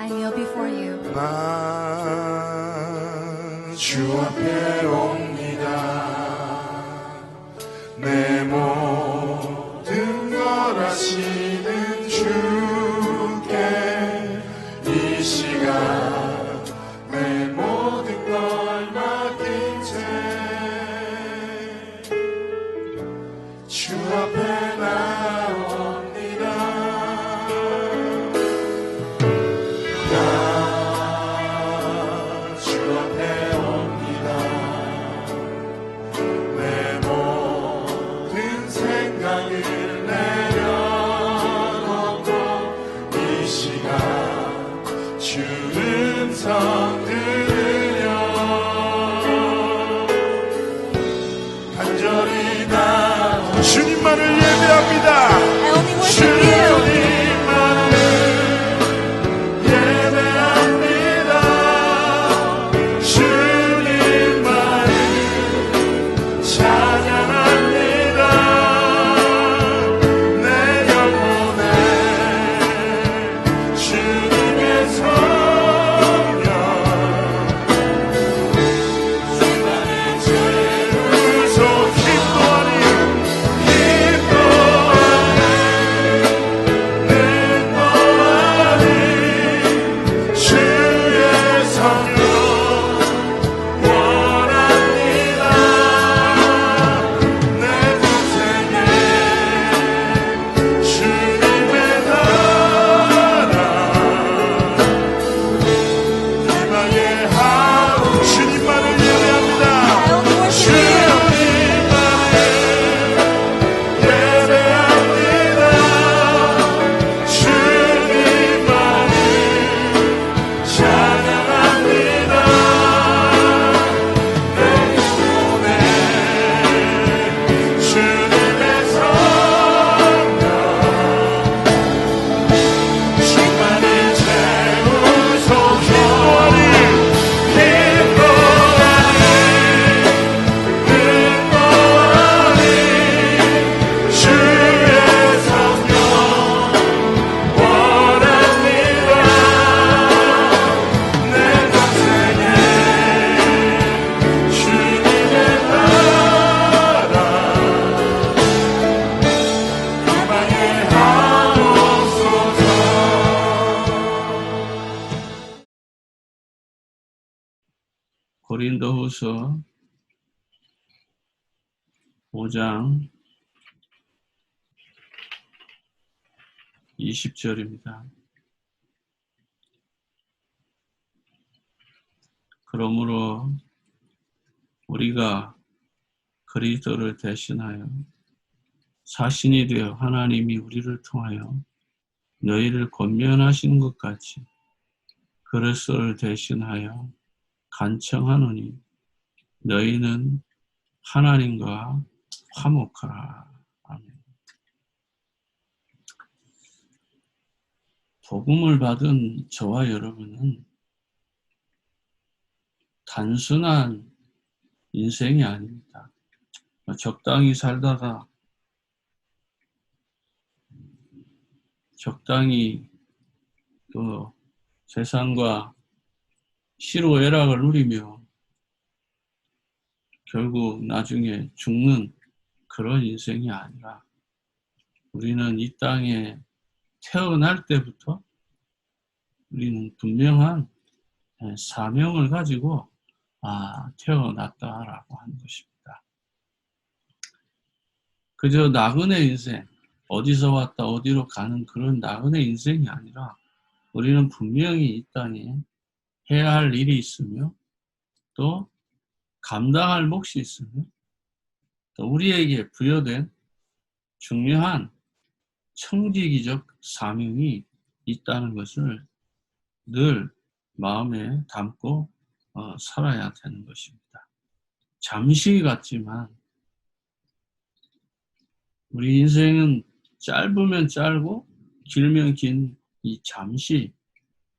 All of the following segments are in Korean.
I kneel before you. 난 주 앞에 옵니다. 내 모든 걸 아시는 주께 이 시간 내 모든 걸 맡긴 채 주 앞에 나옵니다. 나 주 앞에 옵니다. 내 모든 생각을 내려놓고 이 시간 주 음성 들으려 간절히 나 주님만을 예배합니다. I only worship you. 주님만을 예배합니다. 주님만을 찬양합니다. 내 영혼에 주님의 성령 주만의 죄를 소 기뻐하니 주의 성령 원합니다. 내 인생에 주님의 나라 희망의 하루 주님만을 예배합니다. I only worship you. 고린도후서 5장 20절입니다. 그러므로 우리가 그리스도를 대신하여 사신이 되어 하나님이 우리를 통하여 너희를 권면하신 것 같이 그리스도를 대신하여 간청하노니 너희는 하나님과 화목하라. 아멘. 복음을 받은 저와 여러분은 단순한 인생이 아닙니다. 적당히 살다가 적당히 또 세상과 시로애락을 누리며 결국 나중에 죽는 그런 인생이 아니라 우리는 이 땅에 태어날 때부터 우리는 분명한 사명을 가지고 태어났다라고 하는 것입니다. 그저 나그네 인생, 어디서 왔다 어디로 가는 그런 나그네 인생이 아니라 우리는 분명히 이 땅에 해야 할 일이 있으며 또 감당할 몫이 있으며 또 우리에게 부여된 중요한 청지기적 사명이 있다는 것을 늘 마음에 담고 살아야 되는 것입니다. 잠시 같지만 우리 인생은 짧으면 짧고 길면 긴 이 잠시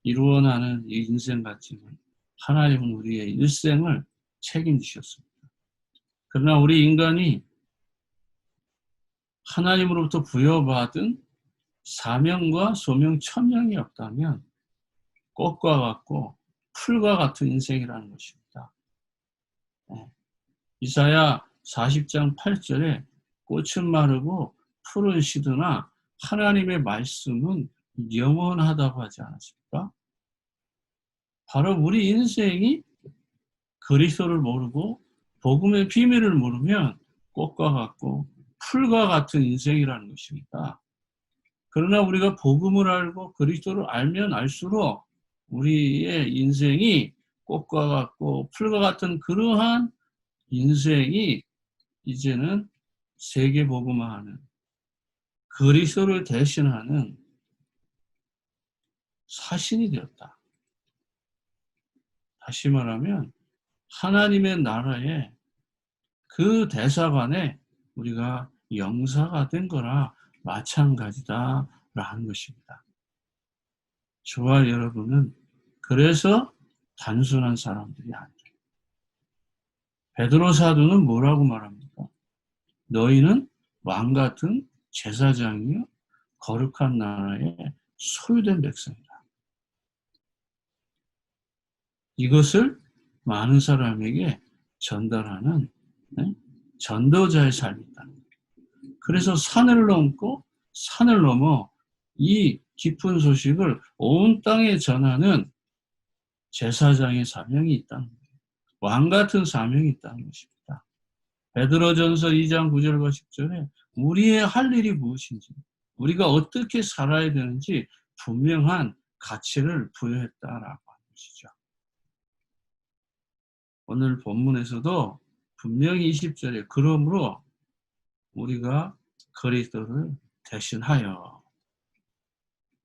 이루어나는 이 인생 같지만 하나님은 우리의 일생을 책임지셨습니다. 그러나 우리 인간이 하나님으로부터 부여받은 사명과 소명 천명이 없다면 꽃과 같고 풀과 같은 인생이라는 것입니다. 이사야 40장 8절에 꽃은 마르고 풀은 시드나 하나님의 말씀은 영원하다고 하지 않았습니까? 바로 우리 인생이 그리스도를 모르고 복음의 비밀을 모르면 꽃과 같고 풀과 같은 인생이라는 것입니다. 그러나 우리가 복음을 알고 그리스도를 알면 알수록 우리의 인생이 꽃과 같고 풀과 같은 그러한 인생이 이제는 세계 복음화하는 그리스도를 대신하는 사신이 되었다. 다시 말하면 하나님의 나라의 그 대사관에 우리가 영사가 된 거나 마찬가지다라는 것입니다. 저와 여러분은 그래서 단순한 사람들이 아니에요. 베드로 사도는 뭐라고 말합니까? 너희는 왕 같은 제사장이요 거룩한 나라의 소유된 백성이다. 이것을 많은 사람에게 전달하는 전도자의 삶이 있다는 거예요. 그래서 산을 넘고 산을 넘어 이 깊은 소식을 온 땅에 전하는 제사장의 사명이 있다는 거예요. 왕 같은 사명이 있다는 것입니다. 베드로전서 2장 9절과 10절에 우리의 할 일이 무엇인지, 우리가 어떻게 살아야 되는지 분명한 가치를 부여했다라고 하는 것이죠. 오늘 본문에서도 분명히 20절에 그러므로 우리가 그리스도를 대신하여,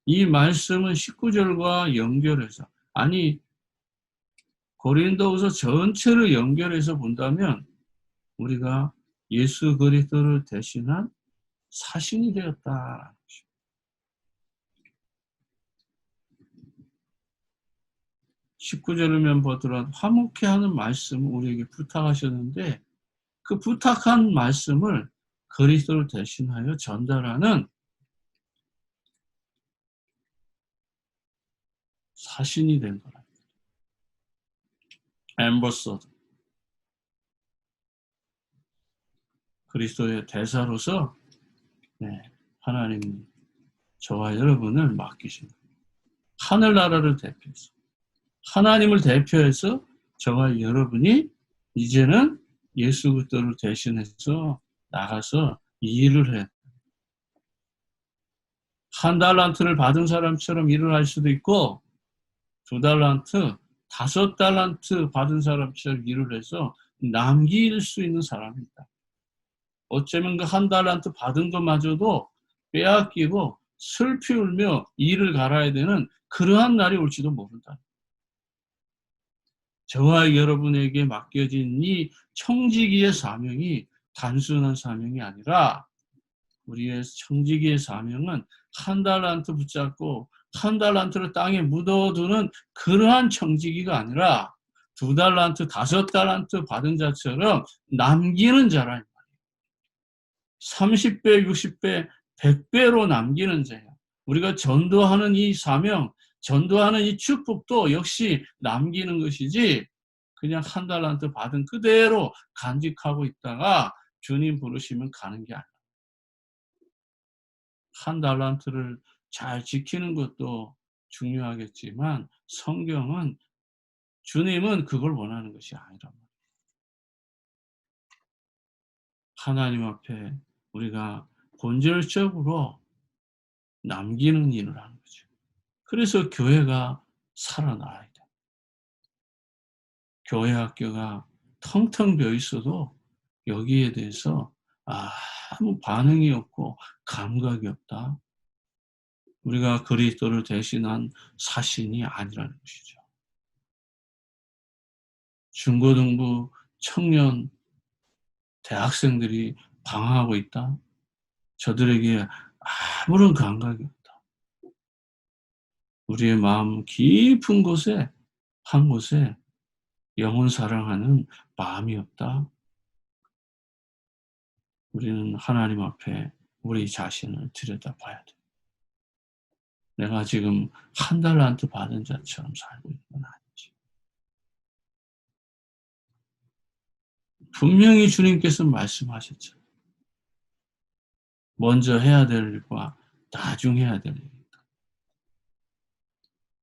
이 말씀은 19절과 연결해서, 아니 고린도후서 전체를 연결해서 본다면 우리가 예수 그리스도를 대신한 사신이 되었다. 19절이면 보더라도 화목해 하는 말씀을 우리에게 부탁하셨는데 그 부탁한 말씀을 그리스도를 대신하여 전달하는 사신이 된 거라. 엠버서더. 그리스도의 대사로서 하나님이 저와 여러분을 맡기신 거예요. 하늘나라를 대표해서, 하나님을 대표해서 저와 여러분이 이제는 예수 그리스도를 대신해서 나가서 이 일을 해야 돼요. 한 달란트를 받은 사람처럼 일을 할 수도 있고 2달란트, 5달란트 받은 사람처럼 일을 해서 남길 수 있는 사람입니다. 어쩌면 그 1달란트 받은 것마저도 빼앗기고 슬피 울며 이를 갈아야 되는 그러한 날이 올지도 모른다. 저와 여러분에게 맡겨진 이 청지기의 사명이 단순한 사명이 아니라 우리의 청지기의 사명은 1달란트 붙잡고 1달란트를 땅에 묻어두는 그러한 청지기가 아니라 2달란트, 5달란트 받은 자처럼 남기는 자라. 30배, 60배, 100배로 남기는 자예요. 우리가 전도하는 이 사명, 전도하는 이 축복도 역시 남기는 것이지 그냥 1달란트 받은 그대로 간직하고 있다가 주님 부르시면 가는 게 아니에요. 1달란트를 잘 지키는 것도 중요하겠지만 성경은, 주님은 그걸 원하는 것이 아니란 말이에요. 하나님 앞에 우리가 본질적으로 남기는 일을 하는 거죠. 그래서 교회가 살아나야 돼. 교회 학교가 텅텅 비어 있어도 여기에 대해서 아무 반응이 없고 감각이 없다. 우리가 그리스도를 대신한 사신이 아니라는 것이죠. 중고등부 청년 대학생들이 방황하고 있다. 저들에게 아무런 감각이 없다. 우리의 마음 깊은 곳에, 한 곳에 영혼 사랑하는 마음이 없다. 우리는 하나님 앞에 우리 자신을 들여다봐야 돼. 내가 지금 1달란트 받은 자처럼 살고 있는 건 아니지. 분명히 주님께서 말씀하셨죠. 먼저 해야 될 일과 나중 해야 될 일.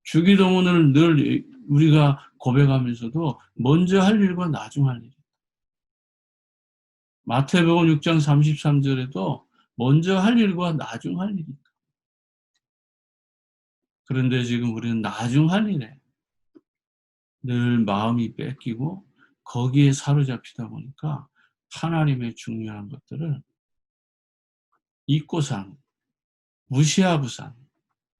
주기도문을 늘 우리가 고백하면서도 먼저 할 일과 나중 할 일. 마태복음 6장 33절에도 먼저 할 일과 나중 할 일이. 그런데 지금 우리는 나중 할 일에 늘 마음이 뺏기고 거기에 사로잡히다 보니까 하나님의 중요한 것들을 잊고 사는, 무시하고 사는,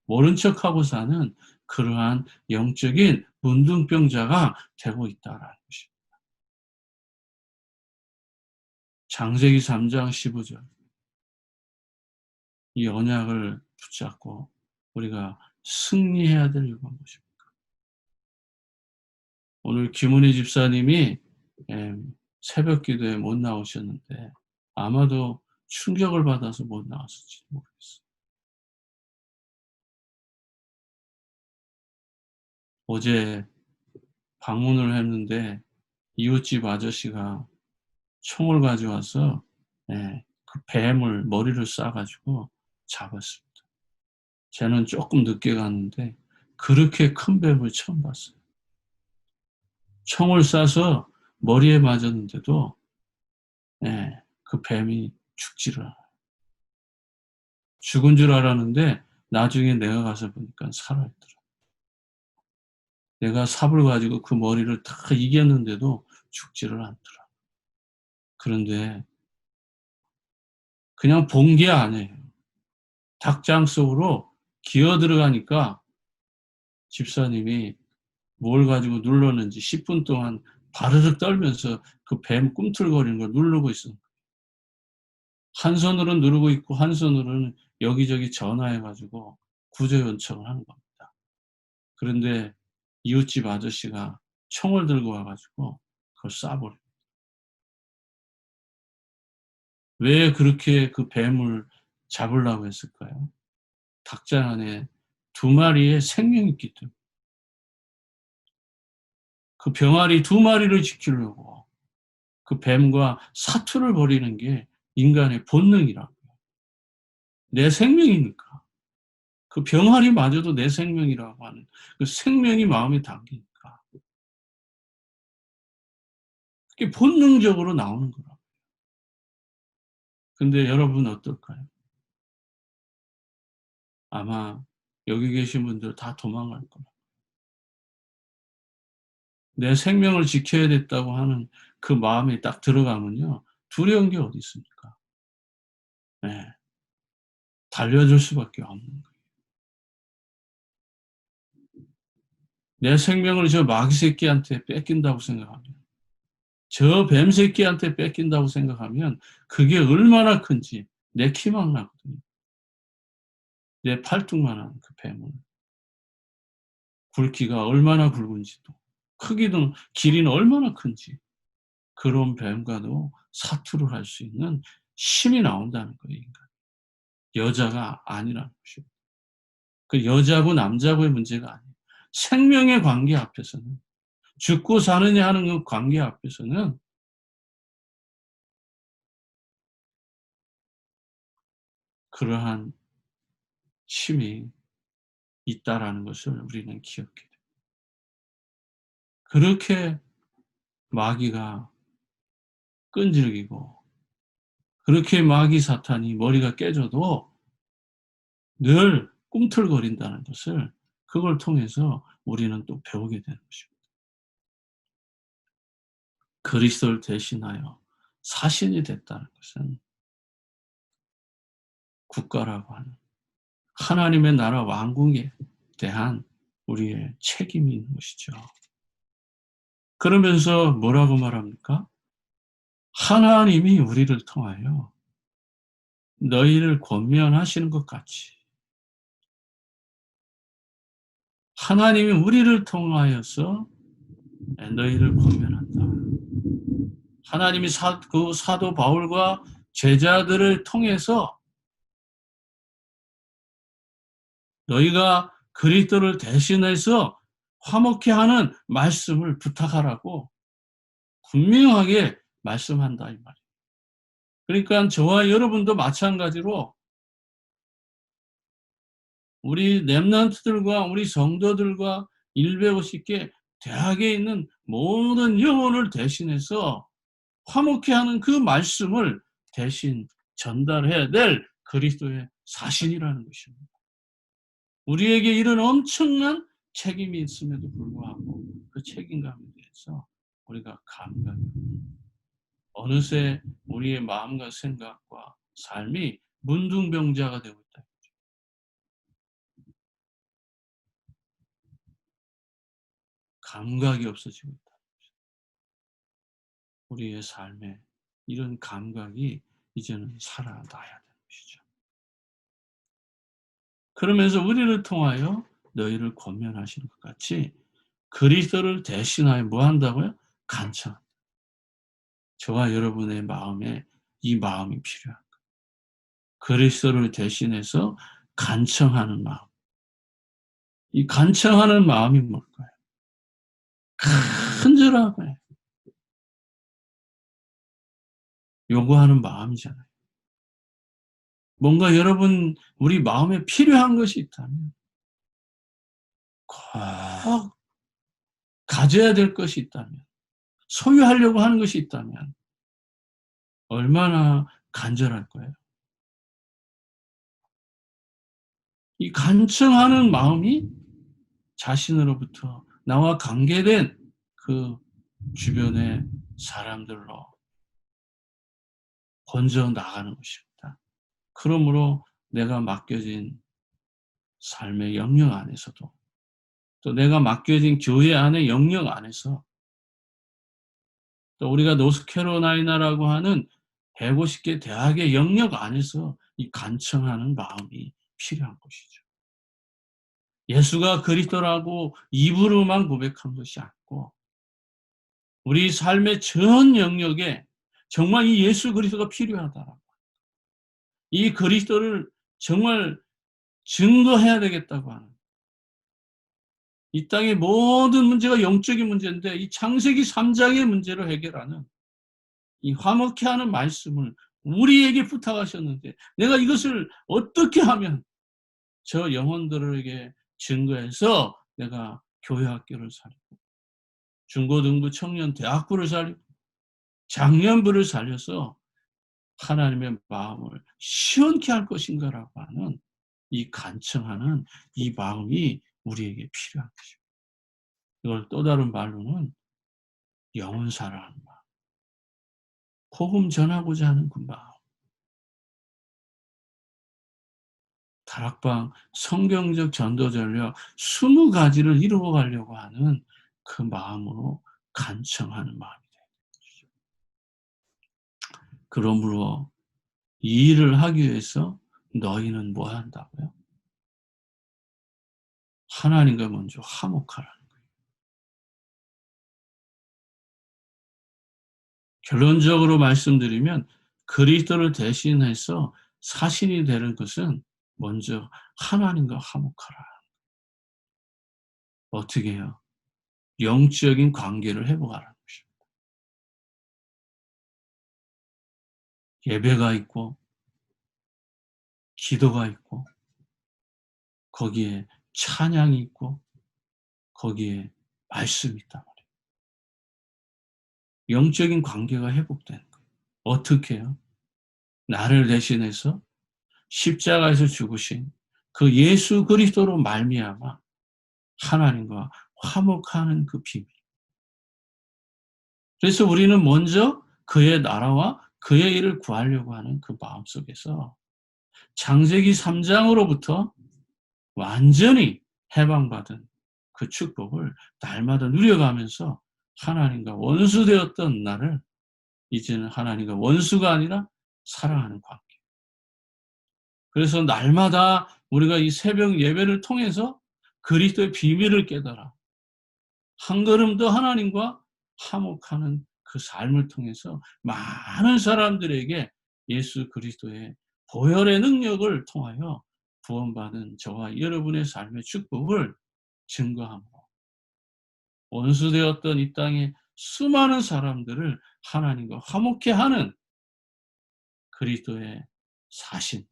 모른 척하고 사는 그러한 영적인 문둥병자가 되고 있다라는 것입니다. 창세기 3장 15절. 이 언약을 붙잡고 우리가 승리해야 될 이유가 무엇입니까? 오늘 김은희 집사님이 새벽 기도에 못 나오셨는데 아마도 충격을 받아서 못 나왔을지 모르겠어요. 어제 방문을 했는데 이웃집 아저씨가 총을 가져와서 그 뱀을 머리를 쏴가지고 잡았습니다. 쟤는 조금 늦게 갔는데 그렇게 큰 뱀을 처음 봤어요. 총을 쏴서 머리에 맞았는데도 그 뱀이 죽지를 않아요. 죽은 줄 알았는데 나중에 내가 가서 보니까 살아있더라. 내가 삽을 가지고 그 머리를 다 이겼는데도 죽지를 않더라. 그런데 그냥 본 게 아니에요. 닭장 속으로 기어 들어가니까 집사님이 뭘 가지고 눌렀는지 10분 동안 바르륵 떨면서 그 뱀 꿈틀거리는 걸 누르고 있어요. 한 손으로는 누르고 있고 한 손으로는 여기저기 전화해가지고 구조 요청을 하는 겁니다. 그런데 이웃집 아저씨가 총을 들고 와가지고 그걸 쏴버려요. 왜 그렇게 그 뱀을 잡으려고 했을까요? 닭장 안에 2마리의 생명이 있기 때문에. 그 병아리 2마리를 지키려고 그 뱀과 사투를 벌이는 게 인간의 본능이라고요. 내 생명이니까. 그 병아리마저도 내 생명이라고 하는 그 생명이 마음에 담기니까. 그게 본능적으로 나오는 거라고요. 근데 여러분 어떨까요? 아마 여기 계신 분들 다 도망갈 거예요. 내 생명을 지켜야 됐다고 하는 그 마음이 딱 들어가면요. 두려운 게 어디 있습니까? 네. 달려줄 수밖에 없는 거예요. 내 생명을 저 마귀 새끼한테 뺏긴다고 생각하면, 저 뱀 새끼한테 뺏긴다고 생각하면 그게 얼마나 큰지 내 키만 나거든요. 내 팔뚝만한 그 뱀은 굵기가 얼마나 굵은지도, 크기도 길이는 얼마나 큰지 그런 뱀과도 사투를 할 수 있는 힘이 나온다는 거예요. 인간. 여자가 아니라는 것이고, 그 여자고 남자고의 문제가 아니에요. 생명의 관계 앞에서는, 죽고 사느냐 하는 그 관계 앞에서는 그러한 힘이 있다라는 것을 우리는 기억해야 돼요. 그렇게 마귀가 끈질기고 그렇게 마귀 사탄이 머리가 깨져도 늘 꿈틀거린다는 것을 그걸 통해서 우리는 또 배우게 되는 것입니다. 그리스도를 대신하여 사신이 됐다는 것은 국가라고 하는 하나님의 나라 왕국에 대한 우리의 책임이 있는 것이죠. 그러면서 뭐라고 말합니까? 하나님이 우리를 통하여 너희를 권면하시는 것 같이 하나님이 우리를 통하여서 너희를 권면한다. 하나님이 그 사도 바울과 제자들을 통해서 너희가 그리스도를 대신해서 화목케 하는 말씀을 부탁하라고 분명하게 말씀한다 이 말이에요. 그러니까 저와 여러분도 마찬가지로 우리 렘넌트들과 우리 성도들과 150개 대학에 있는 모든 영혼을 대신해서 화목케 하는 그 말씀을 대신 전달해야 될 그리스도의 사신이라는 것입니다. 우리에게 이런 엄청난 책임이 있음에도 불구하고 그 책임감에 대해서 우리가 감각이 어느새 우리의 마음과 생각과 삶이 문둥병자가 되고 있다. 감각이 없어지고 있다. 우리의 삶에 이런 감각이 이제는 살아나야 되는 것이죠. 그러면서 우리를 통하여 너희를 권면하시는 것 같이 그리스도를 대신하여 뭐 한다고요? 간청. 저와 여러분의 마음에 이 마음이 필요한 거예요. 그리스도를 대신해서 간청하는 마음. 이 간청하는 마음이 뭘까요? 간절하게 요구하는 마음이잖아요. 뭔가 여러분 우리 마음에 필요한 것이 있다면 꼭 가져야 될 것이 있다면 소유하려고 하는 것이 있다면 얼마나 간절할 거예요. 이 간청하는 마음이 자신으로부터 나와 관계된 그 주변의 사람들로 번져 나가는 것입니다. 그러므로 내가 맡겨진 삶의 영역 안에서도 또 내가 맡겨진 교회 안의 영역 안에서 또 우리가 노스캐롤라이나라고 하는 150개 대학의 영역 안에서 이 간청하는 마음이 필요한 것이죠. 예수가 그리스도라고 입으로만 고백한 것이 아니고 우리 삶의 전 영역에 정말 이 예수 그리스도가 필요하다라고 이 그리스도를 정말 증거해야 되겠다고 하는 이 땅의 모든 문제가 영적인 문제인데 이 창세기 3장의 문제를 해결하는 이 화목케 하는 말씀을 우리에게 부탁하셨는데 내가 이것을 어떻게 하면 저 영혼들에게 증거해서 내가 교회학교를 살리고 중고등부 청년 대학부를 살리고 장년부를 살려서 하나님의 마음을 시원케 할 것인가라고 하는 이 간청하는 이 마음이 우리에게 필요한 것입니다. 이걸 또 다른 말로는 영혼 사랑하는 마음, 복음 전하고자 하는 그 마음, 다락방 성경적 전도 전략 20가지를 이루어가려고 하는 그 마음으로 간청하는 마음이 되는 것이죠. 그러므로 이 일을 하기 위해서 너희는 뭐 한다고요? 하나님과 먼저 화목하라는 거예요. 결론적으로 말씀드리면 그리스도를 대신해서 사신이 되는 것은 먼저 하나님과 화목하라. 어떻게 해요? 영적인 관계를 회복하라는 것입니다. 예배가 있고 기도가 있고 거기에 찬양이 있고 거기에 말씀이 있단 말이에요. 영적인 관계가 회복되는 거예요. 어떻게 해요? 나를 대신해서 십자가에서 죽으신 그 예수 그리스도로 말미암아 하나님과 화목하는 그 비밀. 그래서 우리는 먼저 그의 나라와 그의 일을 구하려고 하는 그 마음속에서 창세기 3장으로부터 완전히 해방받은 그 축복을 날마다 누려가면서 하나님과 원수되었던 나를 이제는 하나님과 원수가 아니라 사랑하는 관계. 그래서 날마다 우리가 이 새벽 예배를 통해서 그리스도의 비밀을 깨달아 한 걸음 더 하나님과 화목하는 그 삶을 통해서 많은 사람들에게 예수 그리스도의 보혈의 능력을 통하여 구원받은 저와 여러분의 삶의 축복을 증거함으로 원수되었던 이 땅의 수많은 사람들을 하나님과 화목케 하는 그리스도의 사신,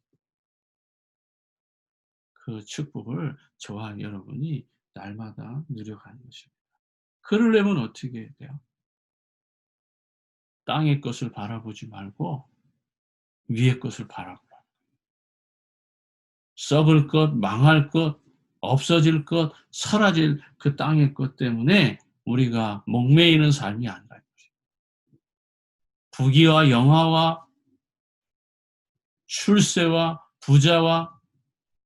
그 축복을 저와 여러분이 날마다 누려가는 것입니다. 그러려면 어떻게 해야 돼요? 땅의 것을 바라보지 말고 위의 것을 바라보라. 썩을 것, 망할 것, 없어질 것, 사라질 그 땅의 것 때문에 우리가 목매이는 삶이 아니라 부귀와 영화와 출세와 부자와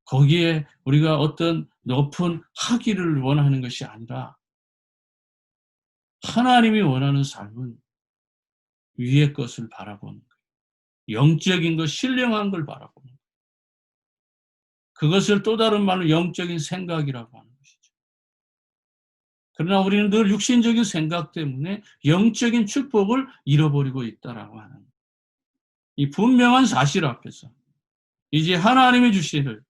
거기에 우리가 어떤 높은 학위를 원하는 것이 아니라 하나님이 원하는 삶은 위의 것을 바라보는 거예요. 영적인 것, 신령한 걸 바라보는 거예요. 그것을 또 다른 말로 영적인 생각이라고 하는 것이죠. 그러나 우리는 늘 육신적인 생각 때문에 영적인 축복을 잃어버리고 있다라고 하는 이 분명한 사실 앞에서 이제 하나님이 주시는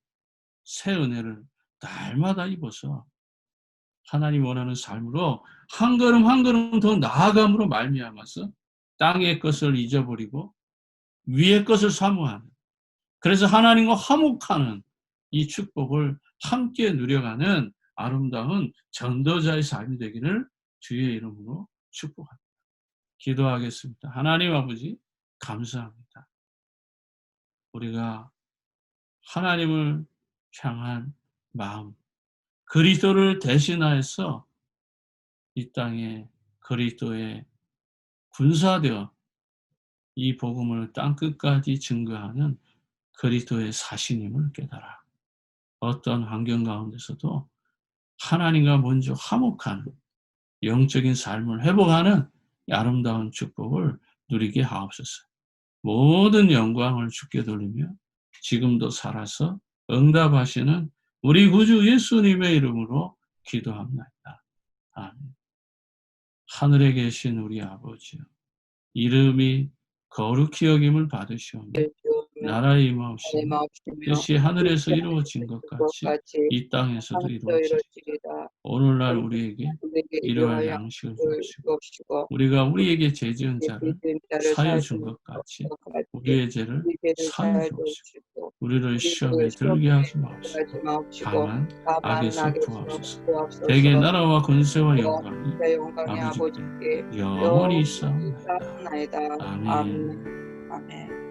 새 은혜를 날마다 입어서 하나님 원하는 삶으로 한 걸음 한 걸음 더 나아감으로 말미암아서 땅의 것을 잊어버리고 위의 것을 사모하는, 그래서 하나님과 화목하는 이 축복을 함께 누려가는 아름다운 전도자의 삶이 되기를 주의 이름으로 축복합니다. 기도하겠습니다. 하나님 아버지 감사합니다. 우리가 하나님을 향한 마음, 그리스도를 대신하여서 이 땅에 그리스도의 군사되어 이 복음을 땅끝까지 증거하는 그리스도의 사신임을 깨달아 어떤 환경 가운데서도 하나님과 먼저 화목하는 영적인 삶을 회복하는 아름다운 축복을 누리게 하옵소서. 모든 영광을 주께 돌리며 지금도 살아서 응답하시는 우리 구주 예수님의 이름으로 기도합니다. 아멘. 하늘에 계신 우리 아버지여, 이름이 거룩히 여김을 받으시오며 나라의 임하옵시며 뜻이 하늘에서 이루어진 것 같이 이 땅에서도 이루어지리이다. 오늘날 우리에게 일용할 양식을 주옵시고 우리가 우리에게 죄 지은 자를 사하여 준 것 같이 우리의 죄를 사하여 주옵시고 우리를 시험에 들게 하지 마옵시고 다만 악에서 구하옵소서. 대개 나라와 권세와 영광이 아버지께 영원히 있사옵나이다. 아멘. 아멘.